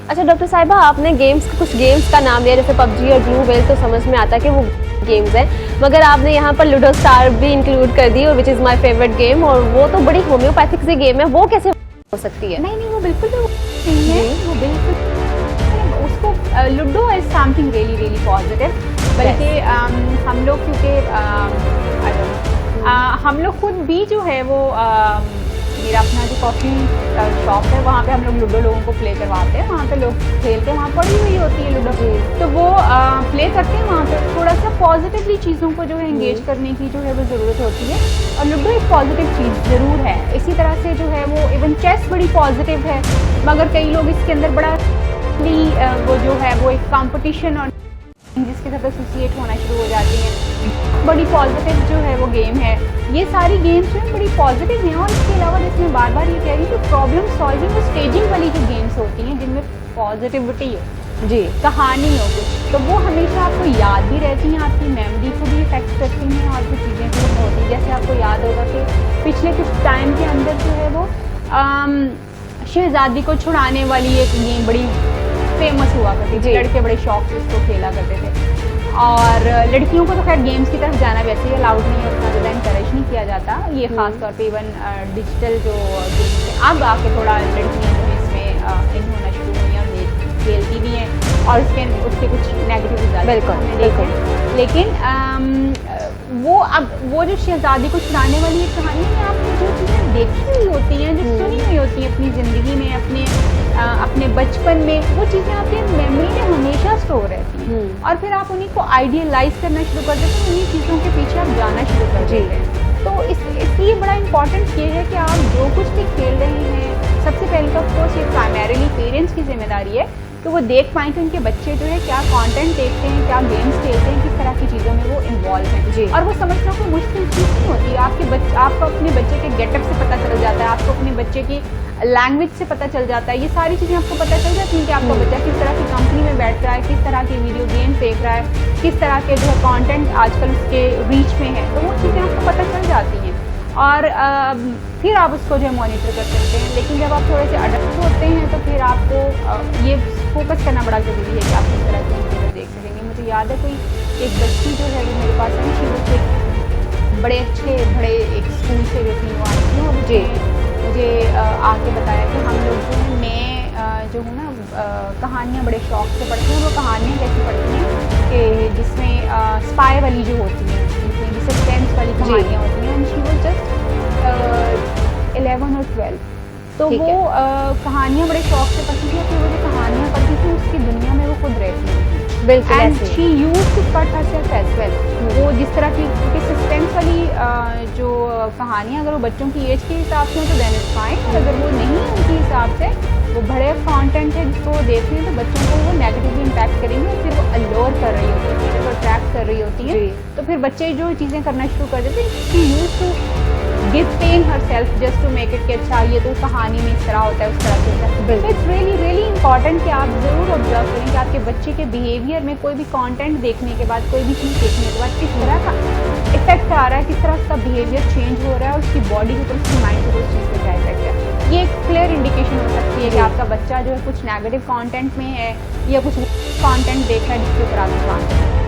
अच्छा डॉक्टर साहिबा, आपने कुछ गेम्स का नाम लिया, जैसे पबजी और ब्लू व्हेल, तो समझ में आता है कि वो गेम्स हैं, मगर आपने यहाँ पर लूडो स्टार भी इंक्लूड कर दी, और which is my favourite game, और वो तो बड़ी होम्योपैथिक सी गेम है, वो कैसे हो सकती है? नहीं नहीं, वो बिल्कुल भी नहीं है, वो बिल्कुल उसको ludo is something really really positive. बल्कि हम लोग क्योंकि हम लोग खुद भी जो है वो मेरा अपना जो कॉफ़ी शॉप है, वहाँ पे हम लोग लूडो लोगों को प्ले करवाते हैं, वहाँ पे लोग खेलते हैं, वहाँ पड़ी हुई होती है लूडो, तो वो प्ले करते हैं वहाँ पे। थोड़ा सा पॉजिटिवली चीज़ों को जो है इंगेज करने की जो है वो ज़रूरत होती है, और लूडो एक पॉजिटिव चीज़ ज़रूर है। इसी तरह से जो है वो इवन चेस बड़ी पॉजिटिव है, मगर कई लोग इसके अंदर बड़ा वो जो है वो एक कॉम्पिटिशन और जिसके साथ एसोसिएट होना शुरू हो जाती हैं। बड़ी पॉजिटिव जो है वो गेम है। ये सारी गेम्स जो है बड़ी पॉजिटिव हैं, और इसके अलावा जिसमें बार बार ये कह रही हूँ कि प्रॉब्लम सॉल्विंग और स्टेजिंग वाली जो गेम्स होती हैं जिनमें पॉजिटिविटी हो जी, कहानी हो कुछ, तो वो हमेशा आपको याद भी रहती हैं, आपकी मेमोरी को भी इफेक्ट करती हैं, और कुछ चीज़ें जो होती हैं, जैसे आपको याद होगा कि पिछले कुछ टाइम के अंदर जो है वो शहजादी को छुड़ाने वाली एक गेम बड़ी फेमस हुआ करती थी, लड़के बड़े शौक से उसको खेला करते थे, और लड़कियों को तो खैर गेम्स की तरफ जाना वैसे ही अलाउड नहीं है, उतना ज़्यादा इंकरेज नहीं किया जाता। ये ख़ास तौर पे इवन डिजिटल जो गेम्स है अब आके थोड़ा लड़कियाँ जो है इसमें इन होना शुरू हुई हैं, और खेलती भी हैं, और उसके कुछ नेगेटिव रिजल्ट हमने देखे हैं। लेकिन वो जो शहजादी को छुड़ाने वाली एक कहानी है, आपने जो चीज़ें देखी हुई होती हैं, जो सुनी हुई होती हैं अपनी ज़िंदगी में, अपने बचपन में, वो चीज़ें आपके मेमोरी में हमेशा स्टोर रहती हैं, और फिर आप उन्हीं को आइडियलाइज करना शुरू कर देते हैं, उन्हीं चीज़ों के पीछे आप जाना शुरू कर देते हैं। तो इसलिए बड़ा इंपॉर्टेंट ये है कि आप जो कुछ भी खेल रहे हैं, सबसे पहले तो ऑफकोर्स ये प्राइमरीली पेरेंट्स की जिम्मेदारी है कि वो देख पाएँ कि उनके बच्चे जो है क्या कंटेंट देखते हैं, क्या गेम्स खेलते हैं, किस तरह की चीज़ों में वो इन्वॉल्व हैं। और वो समझना कोई मुश्किल चीज़ नहीं होती है। आपको अपने बच्चे के गेटअप से पता चल जाता है, आपको अपने बच्चे की लैंग्वेज से पता चल जाता है, ये सारी चीज़ें आपको पता चल जाती हैं कि आपका बच्चा किस तरह की कंपनी में बैठ रहा है, किस तरह के वीडियो गेम्स देख रहा है, किस तरह के जो है कंटेंट आजकल उसके रीच में है, तो वो चीज़ें आपको पता चल जाती हैं, और फिर आप उसको जो है मॉनिटर कर सकते हैं। लेकिन जब आप थोड़े से अडल्ट होते हैं तो फिर आपको ये फोकस करना बड़ा ज़रूरी है कि आप किस तरह की चीज़ें देख सकेंगे। मुझे याद है कोई एक बच्ची जो है वो मेरे पास आई, शी वो बड़े अच्छे बड़े एक स्कूल से जो थी वो आई थी, और मुझे आके बताया कि हम लोग जो है मैं जो हूँ ना कहानियाँ बड़े शौक से पढ़ती हूँ। वो कहानियाँ कैसी पढ़ती हैं कि जिसमें स्पाई वाली जो होती हैं, जिसमें सस्पेंस वाली कहानियाँ होती हैं, एंड शी वाज जस्ट 11 और 12, तो वो कहानियाँ बड़े शौक से पढ़ती थी, फिर वो जो कहानियाँ पढ़ती थी उसकी दुनिया में वो खुद रहती थी। बिल्कुल, and she used to cut herself as well. वो जिस तरह की, क्योंकि सस्पेंस वाली जो कहानियाँ अगर वो बच्चों की एज के हिसाब से हो तो देन इट्स फाइन, और अगर वो नहीं है उनके हिसाब से, वो बड़े कंटेंट है जिसको वो देख रहे हैं, तो बच्चों को वो नेगेटिवली इम्पैक्ट करेंगे, और फिर वो अलोर कर रही होती है, चीज़ों को अट्रैक्ट कर रही होती है, तो फिर बच्चे जो चीज़ें करना शुरू कर देते हैं। She used to give pain herself just to make it कि अच्छा ये तो कहानी में इस तरह होता है, उस तरह से होता है। तो इट्स रियली रियली इंपॉर्टेंट कि आप ज़रूर ऑब्जर्व करें कि आपके बच्चे के बिहेवियर में कोई भी कंटेंट देखने के बाद, कोई भी चीज़ देखने के बाद किस तरह का इफेक्ट आ रहा है, किस तरह उसका बिहेवियर चेंज हो रहा है, और उसकी बॉडी के ऊपर, उसकी माइंड के ऊपर उस चीज़ का क्या इफेक्ट है। ये एक क्लियर इंडिकेशन हो सकती है कि आपका बच्चा जो है कुछ नेगेटिव कंटेंट में है, या कुछ कंटेंट देख रहा है जिसके ऊपर आपको काम करना है।